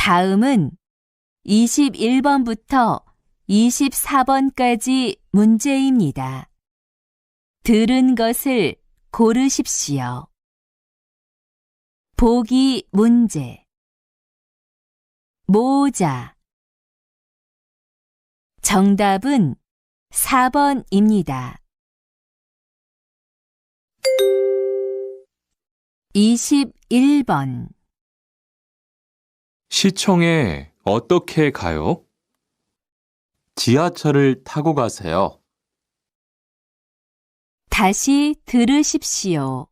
다음은 21번부터 24번까지 문제입니다. 들은 것을 고르십시오. 보기 문제. 모자. 정답은 4번입니다. 21번. 시청에 어떻게 가요? 지하철을 타고 가세요. 다시 들으십시오.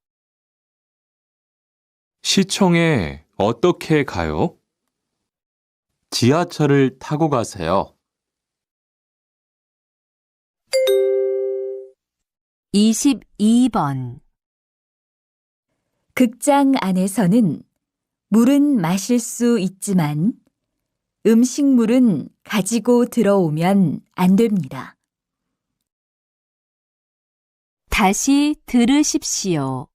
시청에 어떻게 가요? 지하철을 타고 가세요. 22번. 극장 안에서는 물은 마실 수 있지만 음식물은 가지고 들어오면 안 됩니다. 다시 들으십시오.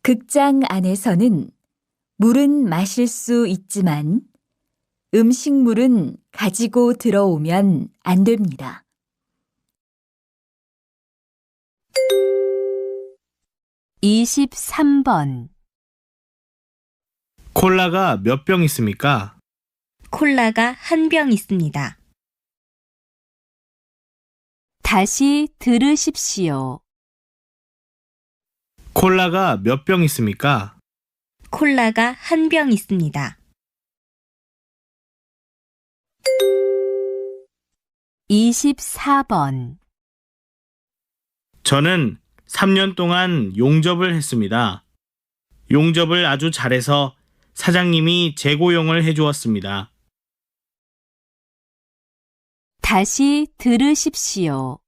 극장 안에서는 물은 마실 수 있지만 음식물은 가지고 들어오면 안 됩니다. 23번. 콜라가 몇 병 있습니까? 콜라가 한 병 있습니다. 다시 들으십시오. 콜라가 몇 병 있습니까? 콜라가 한 병 있습니다. 24번. 저는 3년 동안 용접을 했습니다. 용접을 아주 잘해서 사장님이 재고용을 해주었습니다. 다시 들으십시오.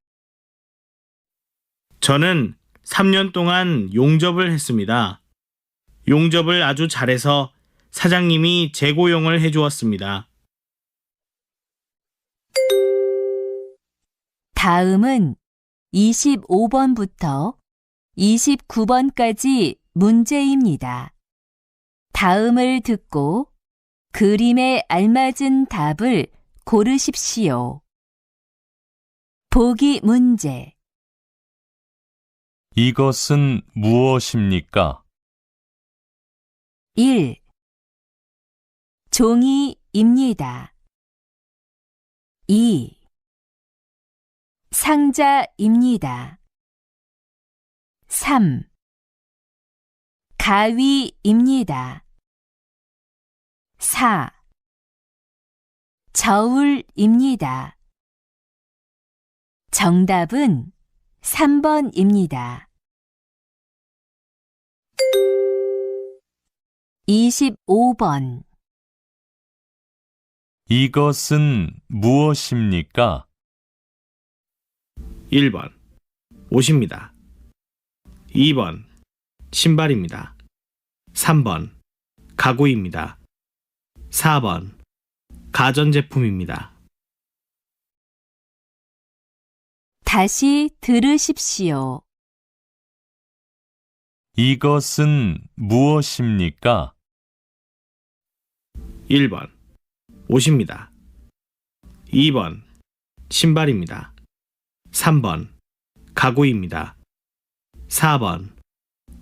저는 3년 동안 용접을 했습니다. 용접을 아주 잘해서 사장님이 재고용을 해주었습니다. 다음은 25번부터 29번까지 문제입니다. 다음을 듣고 그림에 알맞은 답을 고르십시오. 보기 문제. 이것은 무엇입니까? 1. 종이입니다. 2. 상자입니다. 3. 가위입니다. 4. 저울입니다. 정답은 3번입니다. 25번. 이것은 무엇입니까? 1번 옷입니다. 2번 신발입니다. 3번 가구입니다. 4번 가전제품입니다. 다시 들으십시오. 이것은 무엇입니까? 1번 옷입니다. 2번 신발입니다. 3번 가구입니다. 4번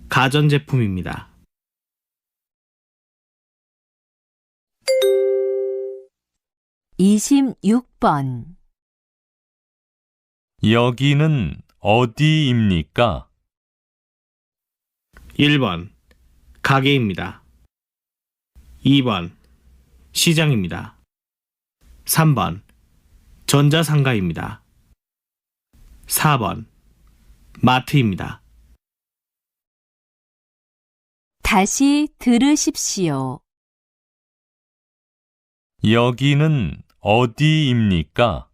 가전제품입니다. 26번. 여기는 어디입니까? 1번 가게입니다. 2번 시장입니다. 3번 전자상가입니다. 4번 마트입니다. 다시 들으십시오. 여기는 어디입니까?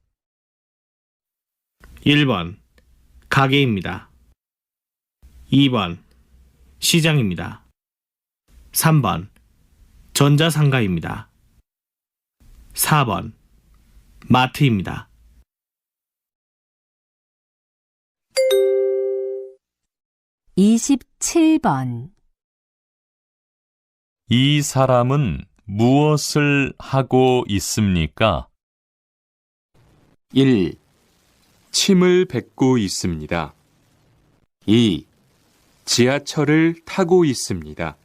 1번 가게입니다. 2번 시장입니다. 3번 전자상가입니다. 4번 마트입니다. 27번. 이 사람은 무엇을 하고 있습니까? 1. 침을 뱉고 있습니다. 2. 지하철을 타고 있습니다.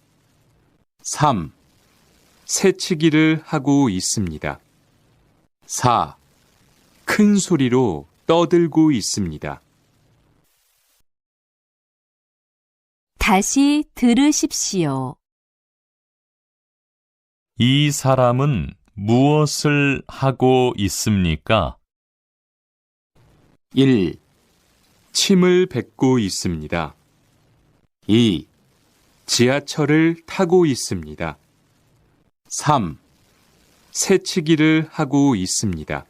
3. 새치기를 하고 있습니다. 4. 큰 소리로 떠들고 있습니다. 다시 들으십시오. 이 사람은 무엇을 하고 있습니까? 1. 침을 뱉고 있습니다. 2. 지하철을 타고 있습니다. 3. 새치기를 하고 있습니다.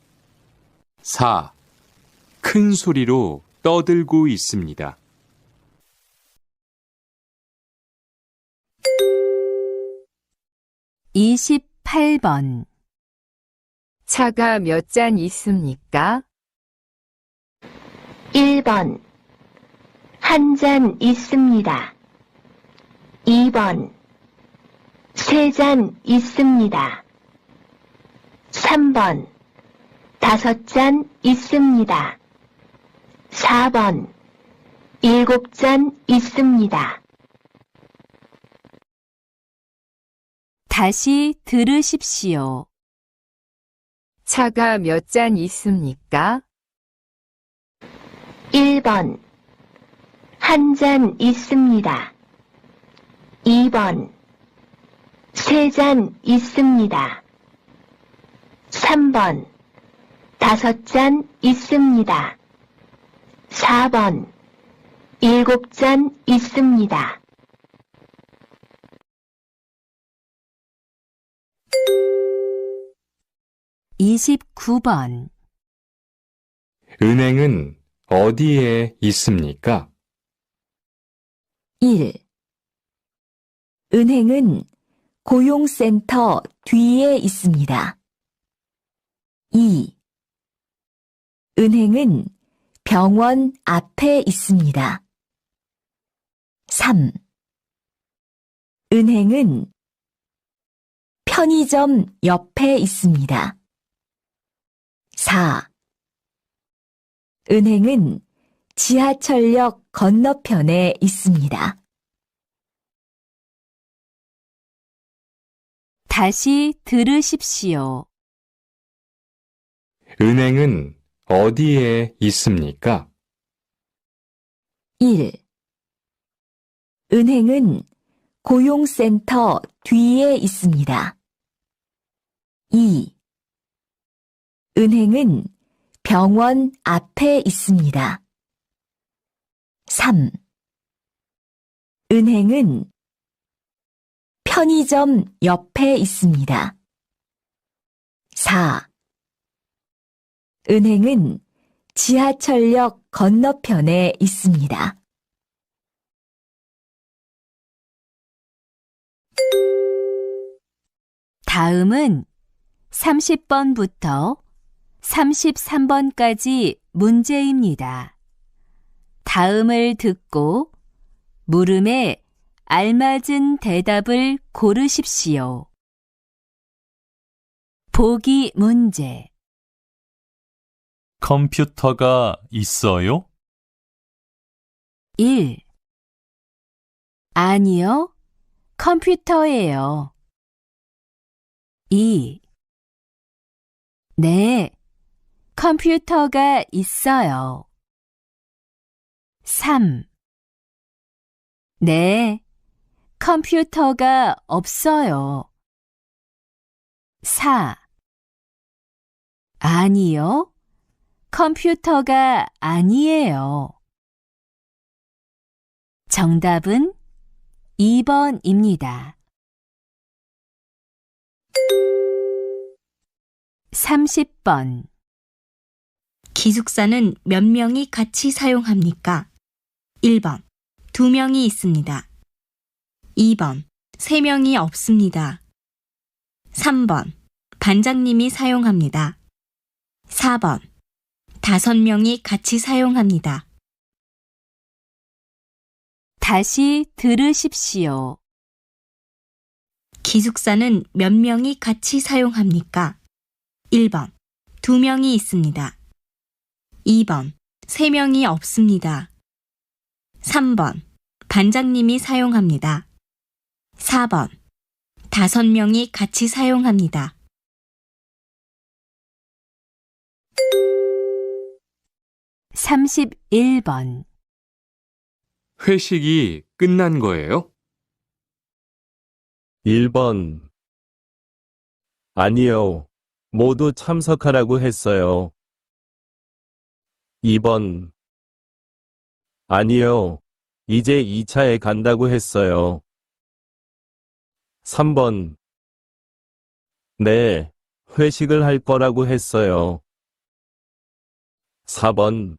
4. 큰 소리로 떠들고 있습니다. 이십팔 번 차가 몇 잔 있습니까? 1번 한 잔 있습니다. 2번 세 잔 있습니다. 3번 5잔 있습니다. 4번 7잔 있습니다. 다시 들으십시오. 차가 몇 잔 있습니까? 1번 한 잔 있습니다. 2번 세 잔 있습니다. 3번 5잔 있습니다. 4번 7잔 있습니다. 이십구 번 은행은 어디에 있습니까? 1. 은행은 고용센터 뒤에 있습니다. 2. 은행은 병원 앞에 있습니다. 3. 은행은 편의점 옆에 있습니다. 4. 은행은 지하철역 건너편에 있습니다. 다시 들으십시오. 은행은 어디에 있습니까? 1. 은행은 고용센터 뒤에 있습니다. 2. 은행은 병원 앞에 있습니다. 3. 은행은 편의점 옆에 있습니다. 4. 은행은 지하철역 건너편에 있습니다. 다음은 30번부터 33번까지 문제입니다. 다음을 듣고 물음에 알맞은 대답을 고르십시오. 보기 문제. 컴퓨터가 있어요? 1. 아니요, 컴퓨터예요. 2. 네, 컴퓨터가 있어요. 3. 네, 컴퓨터가 없어요. 4. 아니요, 컴퓨터가 아니에요. 정답은 2번입니다. 30번. 기숙사는 몇 명이 같이 사용합니까? 1번 2명이 있습니다. 2번 3명이 없습니다. 3번 반장님이 사용합니다. 4번 5명이 같이 사용합니다. 다시 들으십시오. 기숙사는 몇 명이 같이 사용합니까? 1번, 2명이 있습니다. 2번, 3명이 없습니다. 3번, 반장님이 사용합니다. 4번, 5명이 같이 사용합니다. 31번. 회식이 끝난 거예요? 1번. 아니요. 모두 참석하라고 했어요. 2번. 아니요. 이제 2차에 간다고 했어요. 3번. 네, 회식을 할 거라고 했어요. 4번.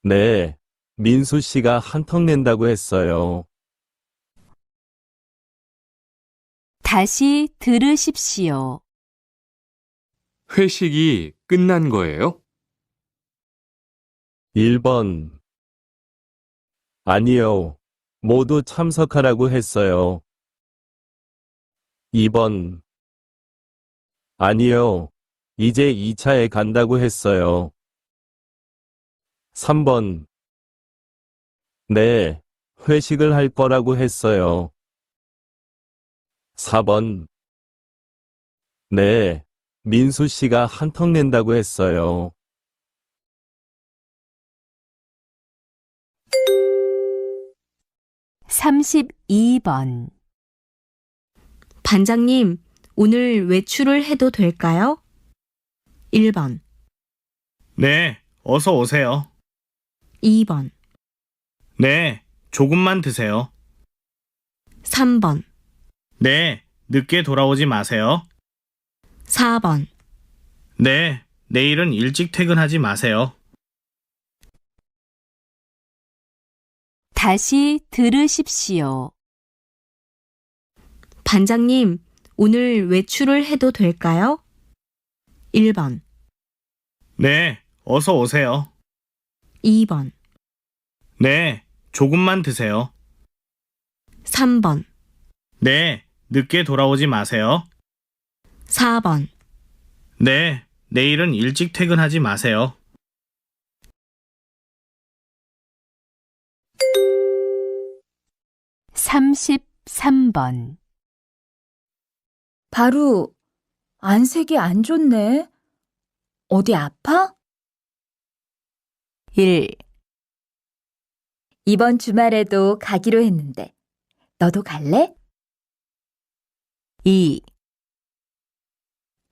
네, 민수 씨가 한턱 낸다고 했어요. 다시 들으십시오. 회식이 끝난 거예요? 1번. 아니요. 모두 참석하라고 했어요. 2번. 아니요. 이제 2차에 간다고 했어요. 3번. 네, 회식을 할 거라고 했어요. 4번. 네, 민수 씨가 한턱 낸다고 했어요. 삼십이 번. 반장님, 오늘 외출을 해도 될까요? 1번, 네, 어서 오세요. 2번, 네, 조금만 드세요. 3번, 네, 늦게 돌아오지 마세요. 4번, 네, 내일은 일찍 퇴근하지 마세요. 다시 들으십시오. 반장님, 오늘 외출을 해도 될까요? 1번, 네, 어서 오세요. 2번, 네, 조금만 드세요. 3번, 네, 늦게 돌아오지 마세요. 4번, 네, 내일은 일찍 퇴근하지 마세요. 삼십삼 번. 바로 안색이 안 좋네. 어디 아파? 1. 이번 주말에도 가기로 했는데 너도 갈래? 2.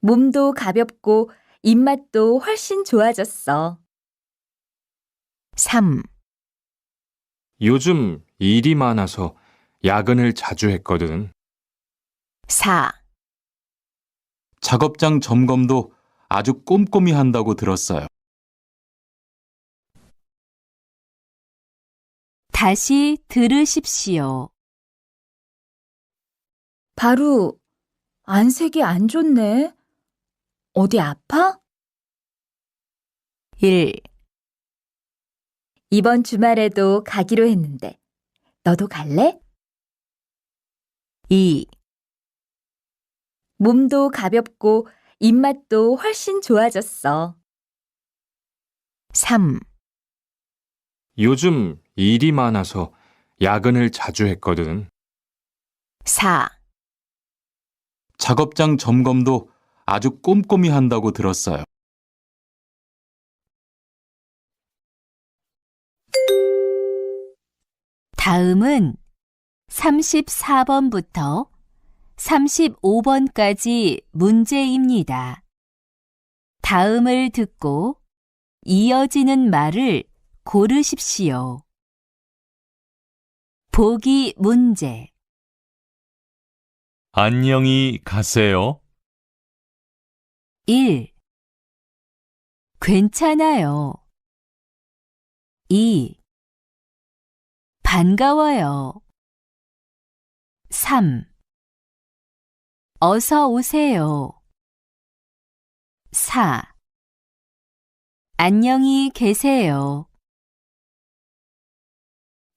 몸도 가볍고 입맛도 훨씬 좋아졌어. 3. 요즘 일이 많아서 야근을 자주 했거든. 4. 작업장 점검도 아주 꼼꼼히 한다고 들었어요. 다시 들으십시오. 바로 안색이 안 좋네. 어디 아파? 1. 이번 주말에도 가기로 했는데 너도 갈래? 2. 몸도 가볍고 입맛도 훨씬 좋아졌어. 3. 요즘 일이 많아서 야근을 자주 했거든. 4. 작업장 점검도 아주 꼼꼼히 한다고 들었어요. 다음은 34번부터 35번까지 문제입니다. 다음을 듣고 이어지는 말을 고르십시오. 보기 문제. 안녕히 가세요. 1. 괜찮아요. 2. 반가워요. 3. 어서 오세요. 4. 안녕히 계세요.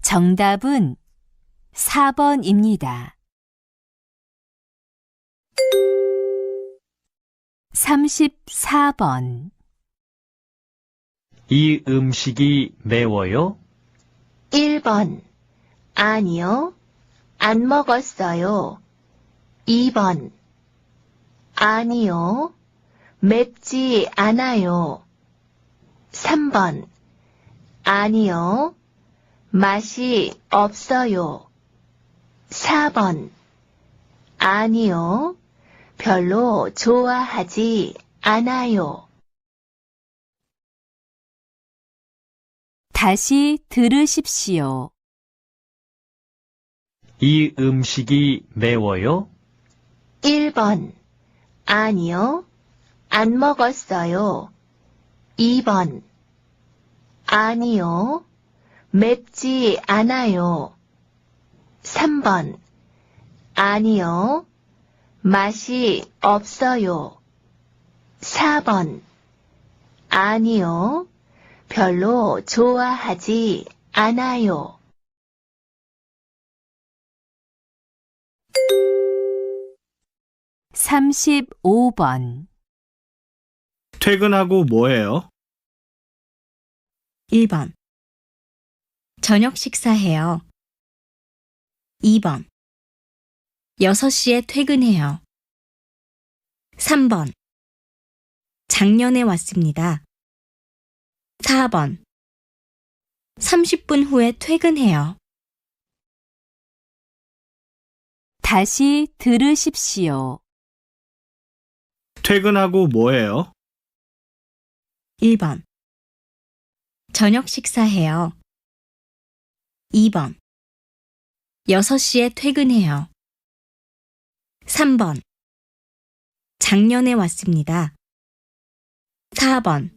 정답은 4번입니다. 34번. 이 음식이 매워요? 1번. 아니요. 안 먹었어요. 2번. 아니요. 맵지 않아요. 3번. 아니요. 맛이 없어요. 4번. 아니요. 별로 좋아하지 않아요. 다시 들으십시오. 이 음식이 매워요? 1번. 아니요. 안 먹었어요. 2번. 아니요. 맵지 않아요. 3번. 아니요. 맛이 없어요. 4번. 아니요. 별로 좋아하지 않아요. (35번) 퇴근하고 뭐해요? 1번. 저녁 식사해요. 2번. 6시에 퇴근해요. 3번. 작년에 왔습니다. 4번. 30분 후에 퇴근해요. 다시 들으십시오. 퇴근하고 뭐해요? 1번. 저녁 식사해요. 2번. 6시에 퇴근해요. 3번. 작년에 왔습니다. 4번.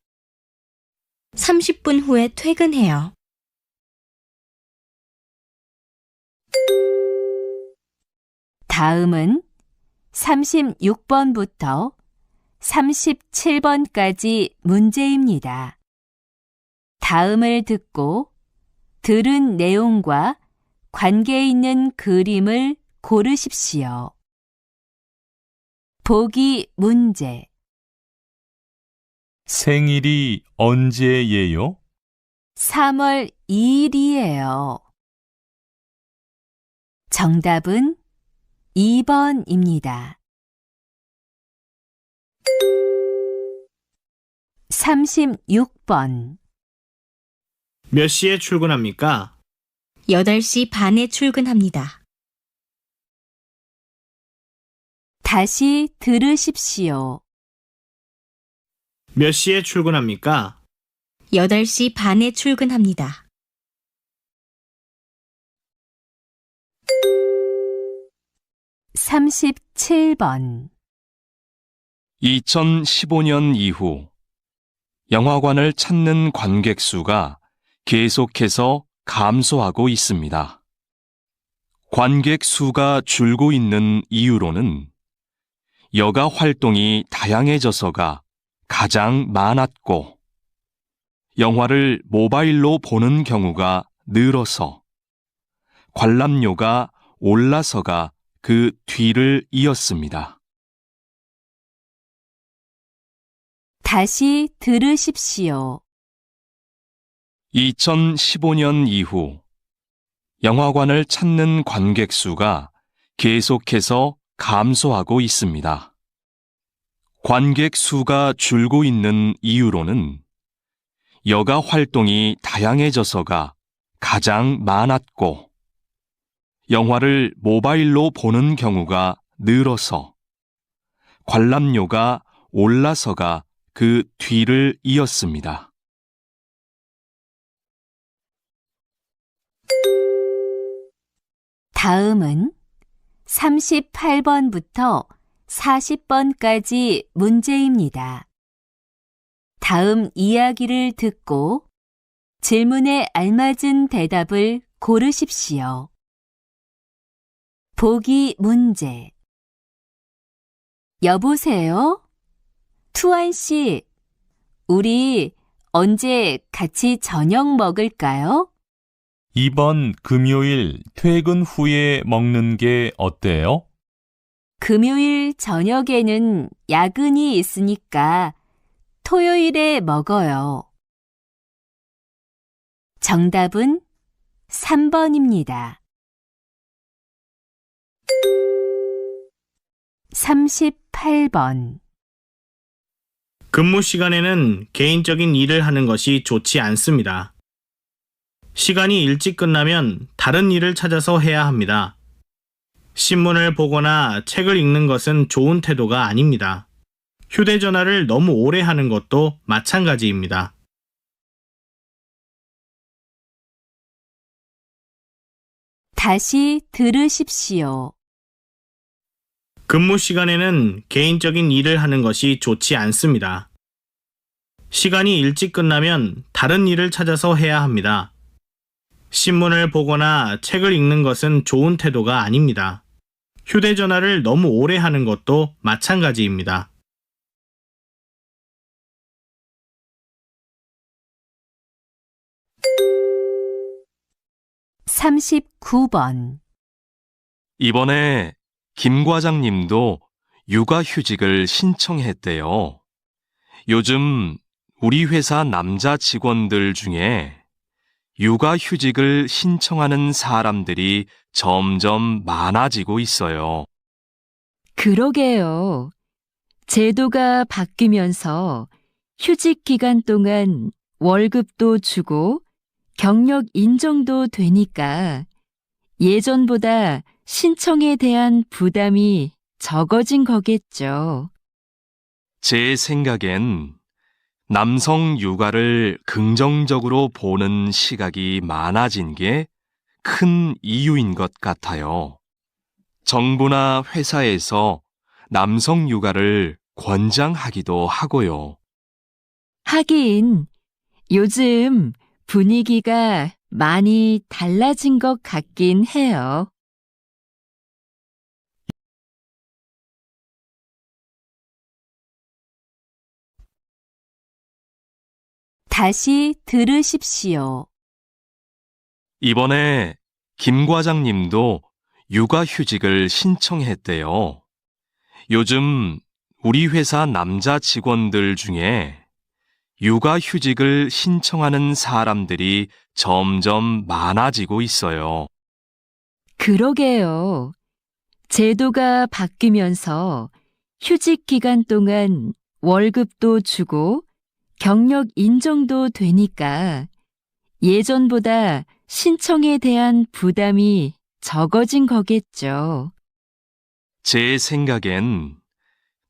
30분 후에 퇴근해요. 다음은 36번부터 37번까지 문제입니다. 다음을 듣고 들은 내용과 관계 있는 그림을 고르십시오. 보기 문제. 생일이 언제예요? 3월 2일이에요. 정답은 2번입니다. 36번. 몇 시에 출근합니까? 8시 반에 출근합니다. 다시 들으십시오. 몇 시에 출근합니까? 8시 반에 출근합니다. 37번. 2015년 이후 영화관을 찾는 관객 수가 계속해서 감소하고 있습니다. 관객 수가 줄고 있는 이유로는 여가 활동이 다양해져서가 가장 많았고, 영화를 모바일로 보는 경우가 늘어서, 관람료가 올라서가 그 뒤를 이었습니다. 다시 들으십시오. 2015년 이후 영화관을 찾는 관객 수가 계속해서 감소하고 있습니다. 관객 수가 줄고 있는 이유로는 여가 활동이 다양해져서가 가장 많았고, 영화를 모바일로 보는 경우가 늘어서, 관람료가 올라서가 그 뒤를 이었습니다. 다음은 38번부터 40번까지 문제입니다. 다음 이야기를 듣고 질문에 알맞은 대답을 고르십시오. 보기 문제. 여보세요? 투안 씨, 우리 언제 같이 저녁 먹을까요? 이번 금요일 퇴근 후에 먹는 게 어때요? 금요일 저녁에는 야근이 있으니까 토요일에 먹어요. 정답은 3번입니다. 38번. 근무 시간에는 개인적인 일을 하는 것이 좋지 않습니다. 시간이 일찍 끝나면 다른 일을 찾아서 해야 합니다. 신문을 보거나 책을 읽는 것은 좋은 태도가 아닙니다. 휴대전화를 너무 오래 하는 것도 마찬가지입니다. 다시 들으십시오. 근무 시간에는 개인적인 일을 하는 것이 좋지 않습니다. 시간이 일찍 끝나면 다른 일을 찾아서 해야 합니다. 신문을 보거나 책을 읽는 것은 좋은 태도가 아닙니다. 휴대전화를 너무 오래 하는 것도 마찬가지입니다. (39번) 이번에 김 과장님도 육아휴직을 신청했대요. 요즘 우리 회사 남자 직원들 중에 육아휴직을 신청하는 사람들이 점점 많아지고 있어요. 그러게요. 제도가 바뀌면서 휴직 기간 동안 월급도 주고 경력 인정도 되니까 예전보다 신청에 대한 부담이 적어진 거겠죠. 제 생각엔 남성 육아를 긍정적으로 보는 시각이 많아진 게 큰 이유인 것 같아요. 정부나 회사에서 남성 육아를 권장하기도 하고요. 하긴 요즘 분위기가 많이 달라진 것 같긴 해요. 다시 들으십시오. 이번에 김 과장님도 육아휴직을 신청했대요. 요즘 우리 회사 남자 직원들 중에 육아휴직을 신청하는 사람들이 점점 많아지고 있어요. 그러게요. 제도가 바뀌면서 휴직 기간 동안 월급도 주고 경력 인정도 되니까 예전보다 신청에 대한 부담이 적어진 거겠죠. 제 생각엔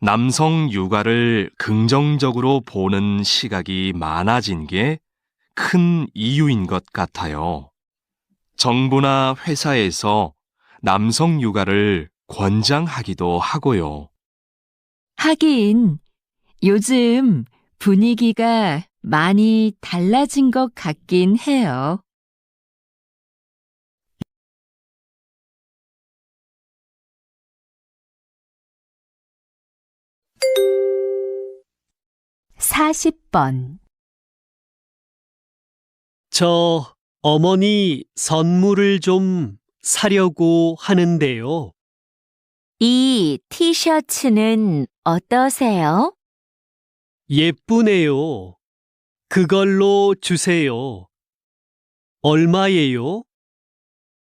남성 육아를 긍정적으로 보는 시각이 많아진 게 큰 이유인 것 같아요. 정부나 회사에서 남성 육아를 권장하기도 하고요. 하긴 요즘 분위기가 많이 달라진 것 같긴 해요. (40번) 저 어머니 선물을 좀 사려고 하는데요. 이 티셔츠는 어떠세요? 예쁘네요. 그걸로 주세요. 얼마예요?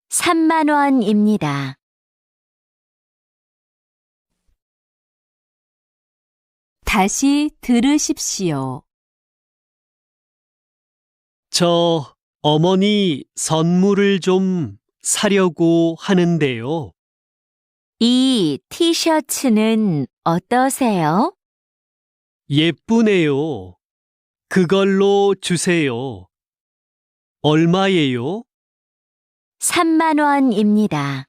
3만 원입니다. 다시 들으십시오. 저 어머니 선물을 좀 사려고 하는데요. 이 티셔츠는 어떠세요? 예쁘네요. 그걸로 주세요. 얼마예요? 3만 원입니다.